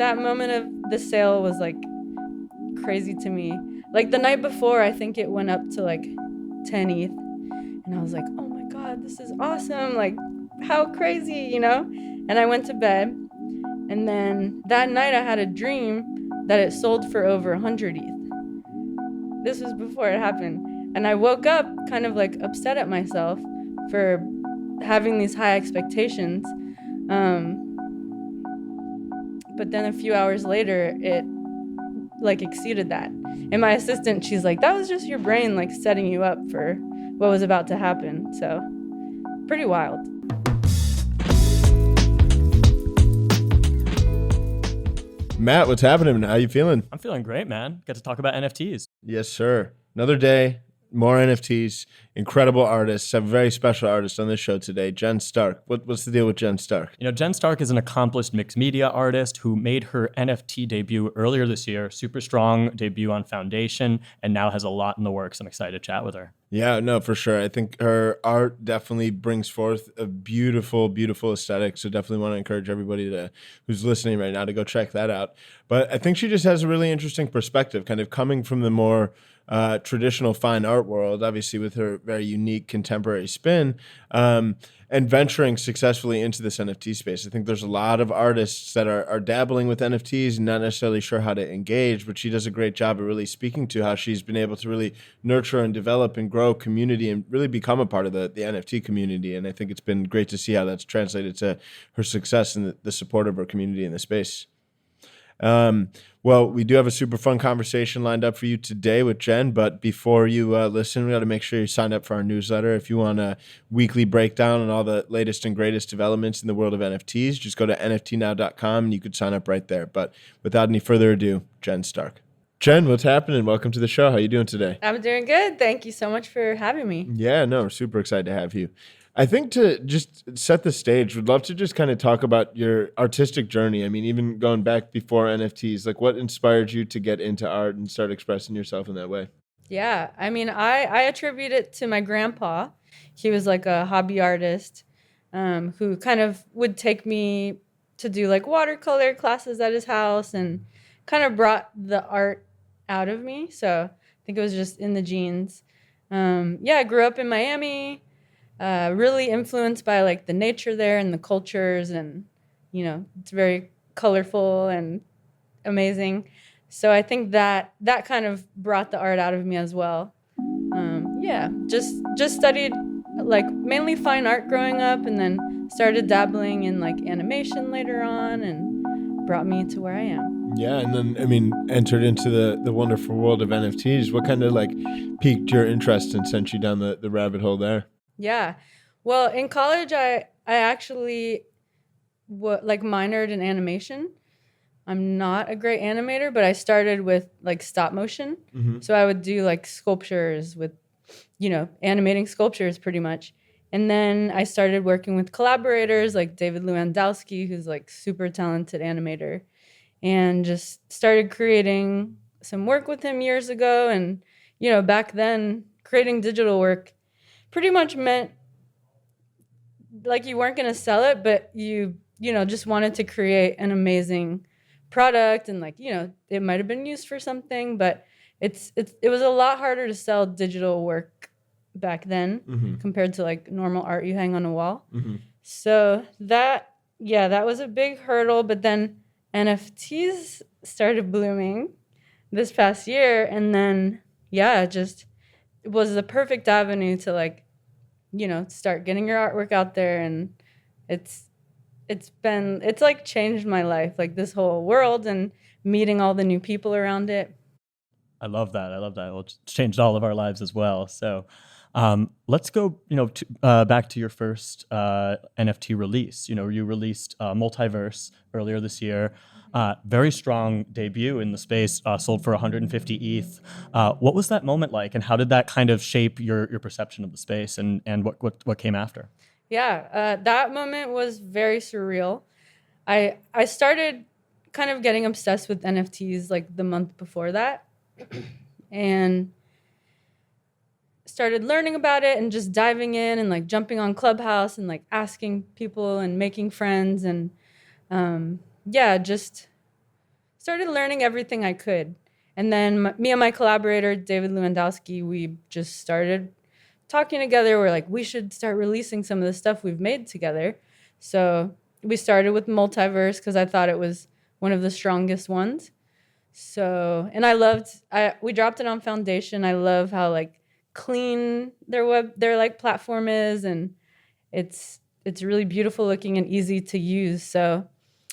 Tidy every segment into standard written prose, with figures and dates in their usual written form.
that moment of the sale was like crazy to me. Like the night before, I think it went up to like 10 ETH, and I was like, oh my God, this is awesome. Like, how crazy, you know? And I went to bed, and then that night I had a dream that it sold for over 100 ETH. This was before it happened. And I woke up kind of like upset at myself for having these high expectations. But then a few hours later, it like exceeded that. And my assistant, she's like, that was just your brain like setting you up for what was about to happen. So pretty wild. Matt, what's happening? How you feeling? I'm feeling great, man. Get to talk about NFTs. Yes, sir. Another day, more NFTs, incredible artists. A very special artist on this show today, Jen Stark. What's the deal with Jen Stark? You know, Jen Stark is an accomplished mixed media artist who made her NFT debut earlier this year. Super strong debut on Foundation, and now has a lot in the works. I'm excited to chat with her. Yeah, no, for sure. I think her art definitely brings forth a beautiful, beautiful aesthetic. So definitely want to encourage everybody who's listening right now to go check that out. But I think she just has a really interesting perspective, kind of coming from the more traditional fine art world, obviously with her very unique contemporary spin, and venturing successfully into this NFT space. I think there's a lot of artists that are dabbling with NFTs and not necessarily sure how to engage, but she does a great job of really speaking to how she's been able to really nurture and develop and grow community and really become a part of the NFT community. And I think it's been great to see how that's translated to her success and the support of her community in the space. Well, we do have a super fun conversation lined up for you today with Jen, but before you listen, we got to make sure you sign up for our newsletter. If you want a weekly breakdown on all the latest and greatest developments in the world of NFTs, just go to nftnow.com and you could sign up right there. But without any further ado, Jen Stark. Jen, what's happening? Welcome to the show. How are you doing today? I'm doing good. Thank you so much for having me. Yeah, no, we're super excited to have you. I think to just set the stage, would love to just kind of talk about your artistic journey. I mean, even going back before NFTs, like what inspired you to get into art and start expressing yourself in that way? Yeah, I mean, I attribute it to my grandpa. He was like a hobby artist who kind of would take me to do like watercolor classes at his house and kind of brought the art out of me. So I think it was just in the genes. I grew up in Miami. Really influenced by like the nature there and the cultures, and you know, it's very colorful and amazing. So I think that kind of brought the art out of me as well. Just studied like mainly fine art growing up, and then started dabbling in like animation later on, and brought me to where I am. Yeah, and then, I mean, entered into the wonderful world of NFTs. What kind of like piqued your interest and sent you down the rabbit hole there? Yeah. Well, in college, I actually minored in animation. I'm not a great animator, but I started with like stop motion. Mm-hmm. So I would do like sculptures with, you know, animating sculptures pretty much. And then I started working with collaborators like David Lewandowski, who's like super talented animator, and just started creating some work with him years ago. And, you know, back then creating digital work pretty much meant like you weren't going to sell it, but you know, just wanted to create an amazing product, and like, you know, it might have been used for something, but it was a lot harder to sell digital work back then compared to like normal art you hang on a wall. Mm-hmm. So that was a big hurdle, but then NFTs started blooming this past year, and then just it was the perfect avenue to like, you know, start getting your artwork out there. And it's like changed my life, like this whole world and meeting all the new people around it. I love that. Well, it's changed all of our lives as well. So let's go, you know, back to your first NFT release. You know, you released Multiverse earlier this year. Very strong debut in the space, sold for 150 ETH. What was that moment like, and how did that kind of shape your perception of the space, and what came after? Yeah, that moment was very surreal. I started kind of getting obsessed with NFTs like the month before that, and started learning about it and just diving in and like jumping on Clubhouse and like asking people and making friends, and just started learning everything I could. And then me and my collaborator, David Lewandowski, we just started talking together. We're like, we should start releasing some of the stuff we've made together. So we started with Multiverse because I thought it was one of the strongest ones. So, and we dropped it on Foundation. I love how like clean their like platform is, and it's really beautiful looking and easy to use. So,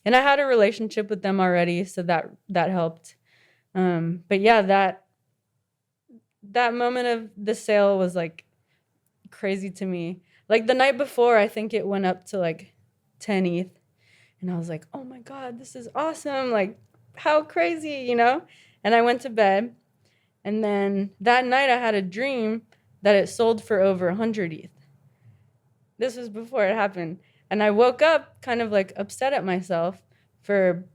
and I had a relationship with them already, so that helped. But yeah, that moment of the sale was like crazy to me. Like the night before, I think it went up to like 10 ETH, and I was like, oh my God, this is awesome. Like, how crazy, you know? And I went to bed, and then that night I had a dream that it sold for over 100 ETH. This was before it happened. And I woke up kind of like upset at myself for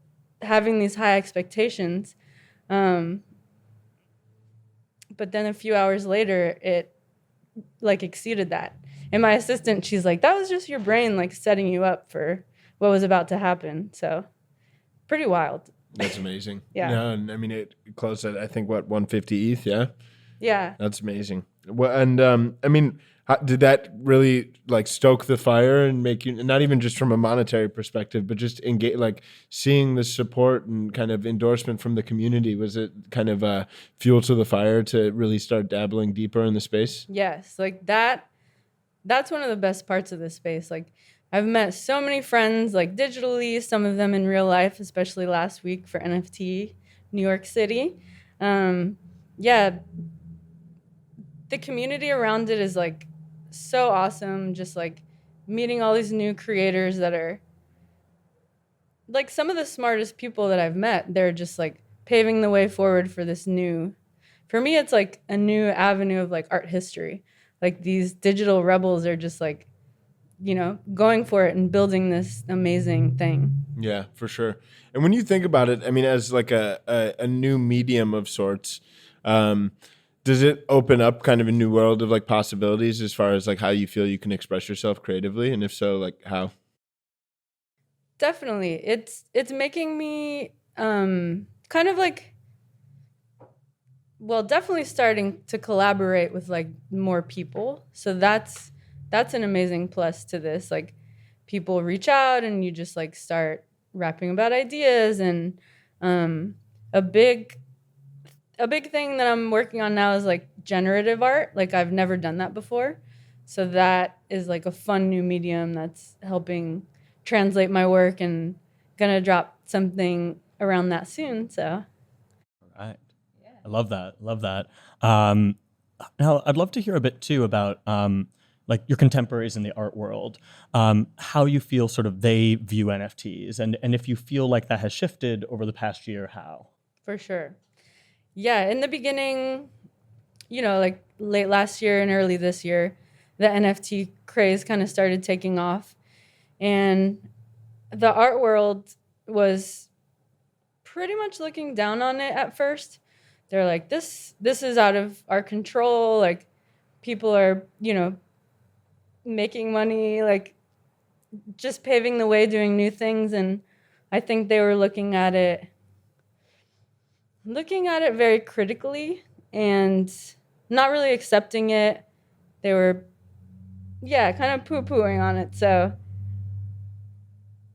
having these high expectations. But then a few hours later, it like exceeded that. And my assistant, she's like, that was just your brain like setting you up for what was about to happen. So pretty wild. That's amazing. Yeah. Yeah, and I mean, it closed at, I think, what, 150 ETH, yeah? Yeah. That's amazing. Well, and I mean, did that really like stoke the fire and make you, not even just from a monetary perspective, but just engage, like seeing the support and kind of endorsement from the community? Was it kind of fuel to the fire to really start dabbling deeper in the space? Yes, like that's one of the best parts of this space. Like I've met so many friends like digitally, some of them in real life, especially last week for NFT New York City. Yeah, the community around it is like so awesome. Just like meeting all these new creators that are like some of the smartest people that I've met. They're just like paving the way forward for this new, for me, it's like a new avenue of like art history. Like these digital rebels are just like, you know, going for it and building this amazing thing. Yeah, for sure. And when you think about it, I mean, as like a new medium of sorts, does it open up kind of a new world of like possibilities as far as like how you feel you can express yourself creatively? And if so, like how? Definitely. It's making me kind of like, well, definitely starting to collaborate with like more people. So that's an amazing plus to this. Like people reach out and you just like start rapping about ideas. And a big thing that I'm working on now is like generative art. Like I've never done that before. So that is like a fun new medium that's helping translate my work, and gonna drop something around that soon. So All right. Yeah. I love that. Love that. Now, I'd love to hear a bit too about like your contemporaries in the art world, how you feel sort of they view NFTs, and if you feel like that has shifted over the past year, how? for sure. Yeah, in the beginning, you know, like late last year and early this year, the NFT craze kind of started taking off. And the art world was pretty much looking down on it at first. They're like, this is out of our control. Like people are, you know, making money, like just paving the way, doing new things. And I think they were looking at it very critically and not really accepting it. They were, yeah, kind of poo-pooing on it. So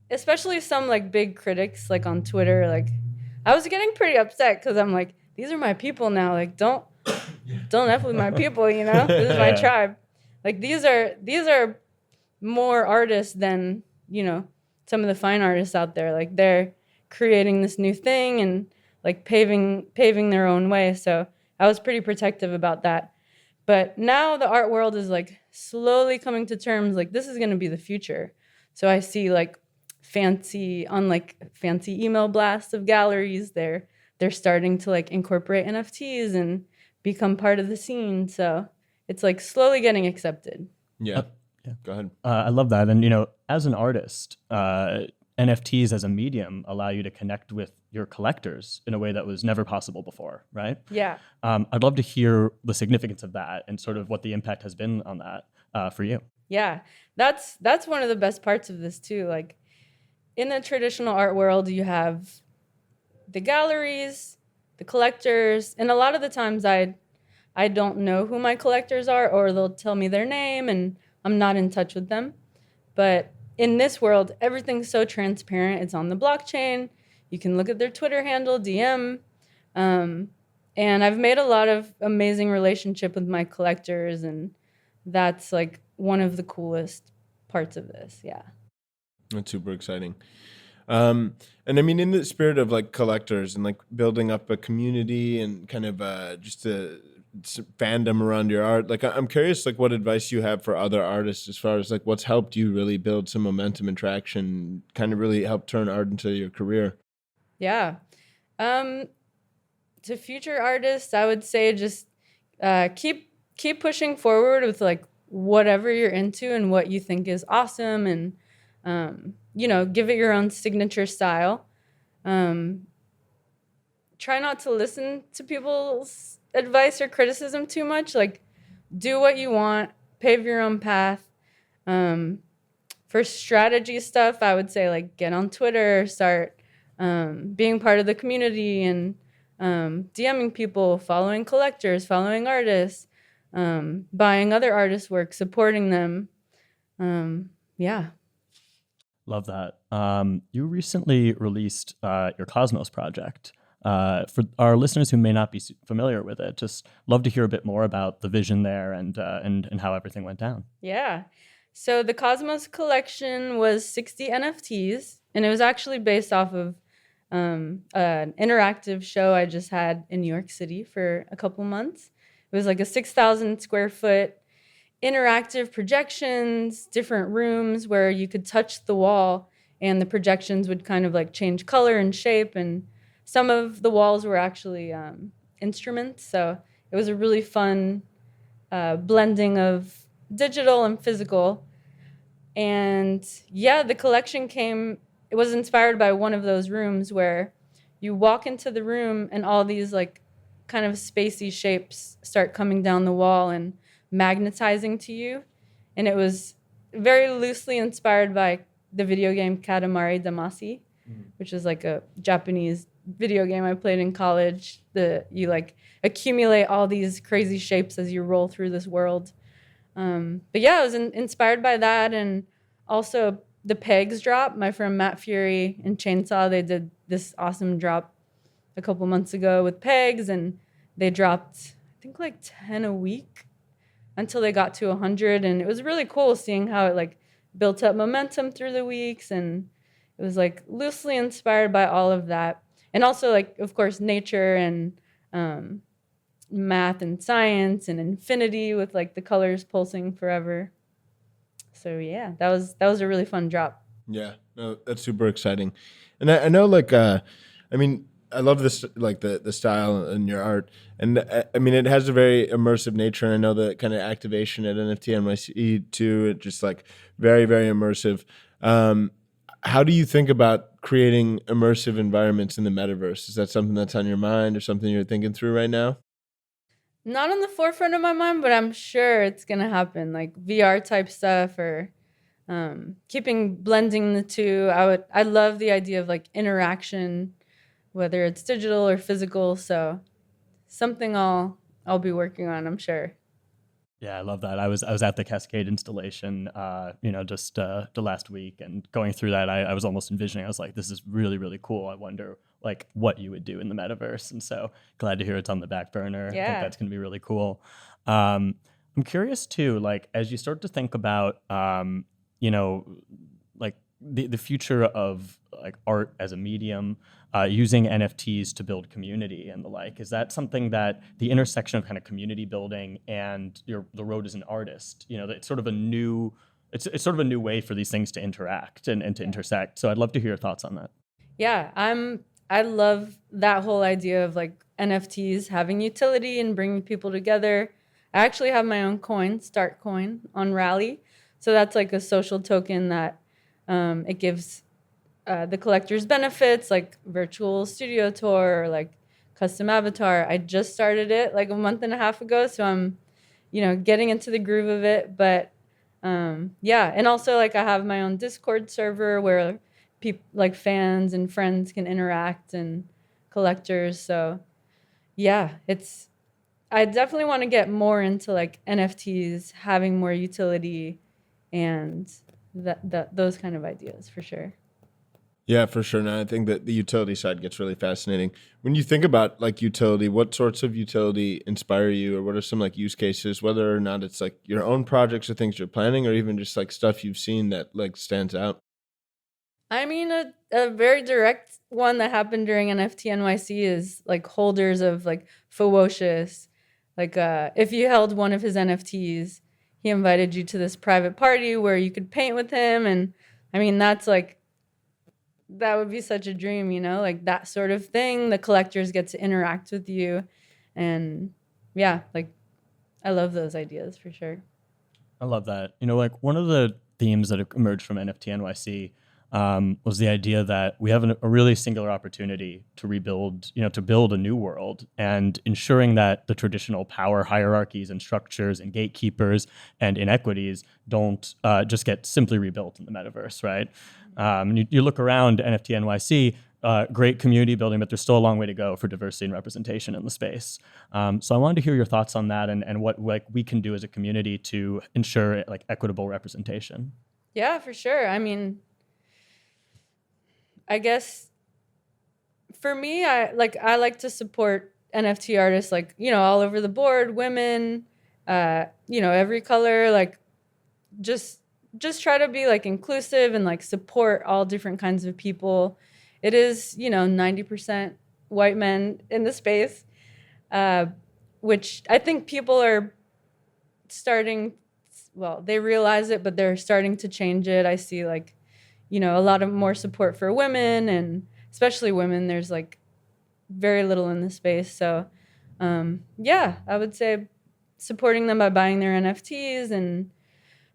especially some like big critics like on Twitter, like I was getting pretty upset because I'm like, these are my people now. Like don't F with my people, you know? This is my tribe. Like these are more artists than, you know, some of the fine artists out there. Like they're creating this new thing and like paving their own way. So I was pretty protective about that. But now the art world is like slowly coming to terms, like this is gonna be the future. So I see like fancy email blasts of galleries. They're starting to like incorporate NFTs and become part of the scene. So it's like slowly getting accepted. Yeah. Yeah. Go ahead. I love that. And, you know, as an artist, NFTs as a medium allow you to connect with your collectors in a way that was never possible before, right? Yeah. I'd love to hear the significance of that and sort of what the impact has been on that for you. Yeah, that's one of the best parts of this too. Like in the traditional art world, you have the galleries, the collectors, and a lot of the times I don't know who my collectors are, or they'll tell me their name and I'm not in touch with them. But in this world, everything's so transparent. It's on the blockchain. You can look at their Twitter handle, DM. And I've made a lot of amazing relationship with my collectors, and that's like one of the coolest parts of this. Yeah. That's super exciting. And I mean, in the spirit of like collectors and like building up a community and kind of just a fandom around your art, like I'm curious, like what advice you have for other artists as far as like what's helped you really build some momentum and traction, kind of really help turn art into your career. Yeah. Um, to future artists, I would say just keep pushing forward with like whatever you're into and what you think is awesome, and give it your own signature style. Um, Try not to listen to people's advice or criticism too much. Like, do what you want, pave your own path. Um, for strategy stuff, I would say like get on Twitter, start being part of the community, and DMing people, following collectors, following artists, buying other artists' work, supporting them. Yeah. Love that. You recently released your Cosmos project. For our listeners who may not be familiar with it, just love to hear a bit more about the vision there and how everything went down. Yeah. So the Cosmos collection was 60 NFTs, and it was actually based off of an interactive show I just had in New York City for a couple months. It was like a 6,000 square foot interactive projections, different rooms where you could touch the wall and the projections would kind of like change color and shape. And some of the walls were actually instruments. So it was a really fun blending of digital and physical. And yeah, the collection it was inspired by one of those rooms where you walk into the room and all these like kind of spacey shapes start coming down the wall and magnetizing to you. And it was very loosely inspired by the video game Katamari Damacy, which is like a Japanese video game I played in college. You like accumulate all these crazy shapes as you roll through this world. But yeah, I was inspired by that, and also the Pegs drop. My friend Matt Fury and Chainsaw, they did this awesome drop a couple months ago with Pegs, and they dropped I think like 10 a week until they got to 100, and it was really cool seeing how it like built up momentum through the weeks, and it was like loosely inspired by all of that, and also like of course nature and math and science and infinity with like the colors pulsing forever. So yeah, that was a really fun drop. Yeah, no, that's super exciting. And I know like I mean, I love this like the style in your art, and I mean it has a very immersive nature. And I know the kind of activation at NFT NYC too. It just like very very immersive. How do you think about creating immersive environments in the metaverse? Is that something that's on your mind or something you're thinking through right now? Not on the forefront of my mind, but I'm sure it's gonna happen, like VR type stuff or blending the two. I love the idea of like interaction, whether it's digital or physical. So something I'll be working on, I'm sure. Yeah, I love that. I was at the Cascade installation, just the last week, and going through that, I was almost envisioning. I was like, this is really really cool. I wonder like what you would do in the metaverse, and so glad to hear it's on the back burner. I think Yeah. that's going to be really cool. I'm curious too, like as you start to think about, like the future of like art as a medium, using NFTs to build community and the like. Is that something that the intersection of kind of community building and the road as an artist, it's sort of a new, it's sort of a new way for these things to interact and to intersect. So I'd love to hear your thoughts on that. Yeah, I love that whole idea of like NFTs having utility and bringing people together. I actually have my own coin, Start Coin, on Rally. So that's like a social token that it gives the collectors benefits like virtual studio tour or like custom avatar. I just started it like a month and a half ago, so I'm getting into the groove of it. But yeah, and also like I have my own Discord server where people like fans and friends can interact and collectors. So yeah, I definitely want to get more into like NFTs having more utility and those kind of ideas for sure. Yeah, for sure. No, I think that the utility side gets really fascinating. When you think about like utility, what sorts of utility inspire you, or what are some like use cases, whether or not it's like your own projects or things you're planning, or even just like stuff you've seen that like stands out? I mean, a very direct one that happened during NFT NYC is like holders of like Fawocious. Like, if you held one of his NFTs, he invited you to this private party where you could paint with him. And I mean, that's like, that would be such a dream, like that sort of thing. The collectors get to interact with you. And yeah, like, I love those ideas for sure. I love that. Like one of the themes that emerged from NFT NYC was the idea that we have a really singular opportunity to rebuild, to build a new world, and ensuring that the traditional power hierarchies and structures and gatekeepers and inequities don't just get simply rebuilt in the metaverse, right? You look around NFT NYC, great community building, but there's still a long way to go for diversity and representation in the space. So I wanted to hear your thoughts on that and what like we can do as a community to ensure like equitable representation. Yeah, for sure. I mean, I guess for me, I like to support NFT artists, like, all over the board, women, every color, like just try to be like inclusive and like support all different kinds of people. It is, 90% white men in the space, uh, which I think people are starting, well, they realize it, but they're starting to change it. I see like, a lot of more support for women, and especially women. There's like very little in the space. So, yeah, I would say supporting them by buying their NFTs and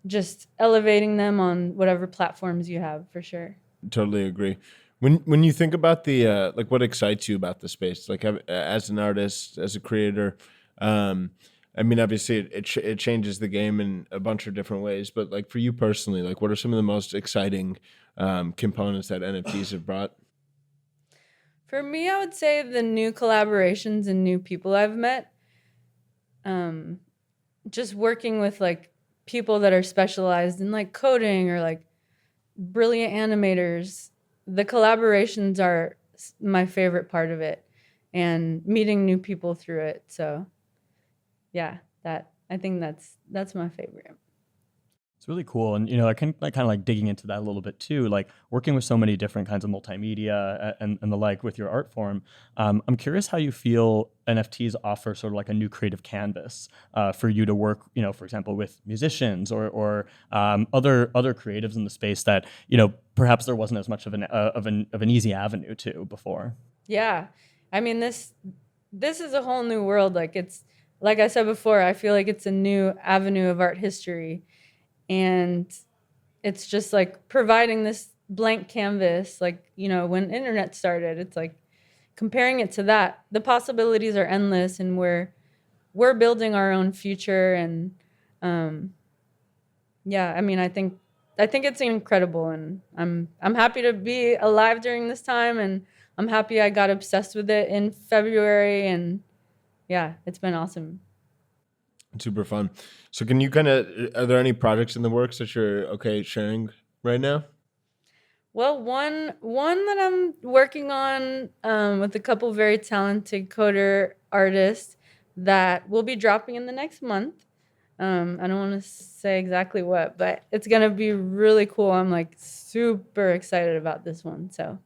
just elevating them on whatever platforms you have for sure. Totally agree. When you think about the like what excites you about the space, like as an artist, as a creator, I mean, obviously it changes the game in a bunch of different ways, but like for you personally, like what are some of the most exciting components that NFTs have brought? For me, I would say the new collaborations and new people I've met. Um, just working with like people that are specialized in like coding or like brilliant animators. The collaborations are my favorite part of it, and meeting new people through it. So yeah, that I think that's my favorite. It's really cool. And, I can like kind of like digging into that a little bit too, like working with so many different kinds of multimedia and the like with your art form. I'm curious how you feel NFTs offer sort of like a new creative canvas for you to work, for example, with musicians or other creatives in the space that, perhaps there wasn't as much of an easy avenue to before. Yeah. I mean, this is a whole new world. Like, it's like I said before, I feel like it's a new avenue of art history, and it's just like providing this blank canvas. Like, when internet started, it's like comparing it to that. The possibilities are endless, and we're building our own future. And um yeah, I mean, I think it's incredible, and I'm happy to be alive during this time, and I'm happy I got obsessed with it in February, and yeah, it's been awesome. Super fun. So can you kind of, are there any projects in the works that you're okay sharing right now? Well, one that I'm working on, with a couple very talented coder artists that will be dropping in the next month. I don't want to say exactly what, but it's gonna be really cool. I'm like super excited about this one. So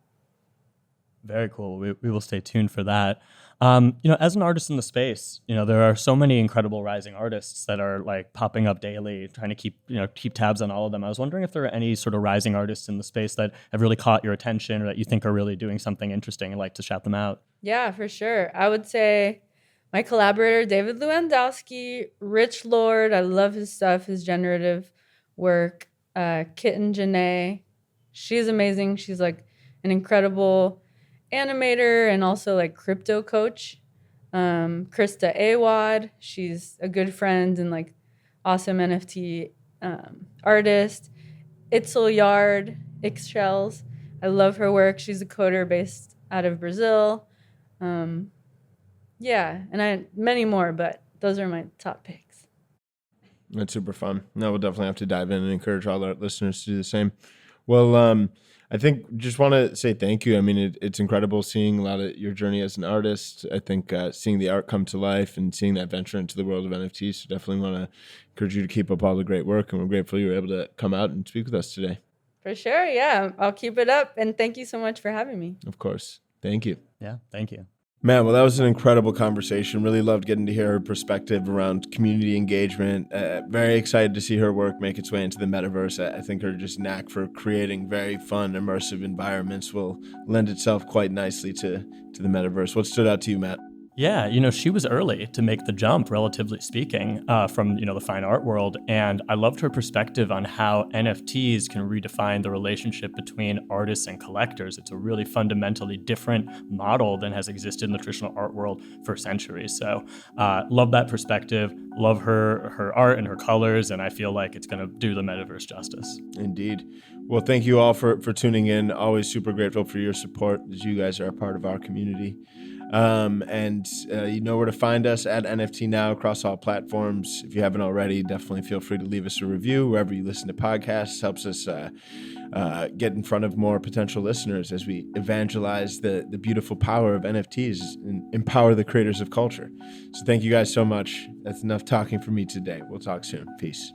Very cool. We will stay tuned for that. As an artist in the space, there are so many incredible rising artists that are like popping up daily, trying to keep tabs on all of them. I was wondering if there are any sort of rising artists in the space that have really caught your attention or that you think are really doing something interesting and like to shout them out. yeah, for sure. I would say my collaborator David Lewandowski, Rich Lord. I love his stuff, his generative work. Kitten Janae, she's amazing. She's like an incredible animator and also like crypto coach. Krista Awad, she's a good friend and like awesome NFT artist. Itzel Yard, Ixshells, I love her work. She's a coder based out of Brazil. Yeah, and many more, but those are my top picks. That's super fun. No, we'll definitely have to dive in and encourage all our listeners to do the same. Well, I think just want to say thank you. I mean, it's incredible seeing a lot of your journey as an artist. I think seeing the art come to life and seeing that venture into the world of NFTs. So definitely want to encourage you to keep up all the great work. And we're grateful you were able to come out and speak with us today. For sure. Yeah, I'll keep it up. And thank you so much for having me. Of course. Thank you. Yeah, thank you. Man, well, that was an incredible conversation. Really loved getting to hear her perspective around community engagement. Very excited to see her work make its way into the metaverse. I think her just knack for creating very fun, immersive environments will lend itself quite nicely to the metaverse. What stood out to you, Matt? Yeah, she was early to make the jump, relatively speaking, from, the fine art world. And I loved her perspective on how NFTs can redefine the relationship between artists and collectors. It's a really fundamentally different model than has existed in the traditional art world for centuries. So love that perspective, love her art and her colors, and I feel like it's going to do the metaverse justice. Indeed. Well, thank you all for tuning in. Always super grateful for your support, as you guys are a part of our community. And you know where to find us at NFT Now across all platforms. If you haven't already, definitely feel free to leave us a review wherever you listen to podcasts. Helps us get in front of more potential listeners as we evangelize the beautiful power of NFTs and empower the creators of culture. So thank you guys so much. That's enough talking for me today. We'll talk soon. Peace.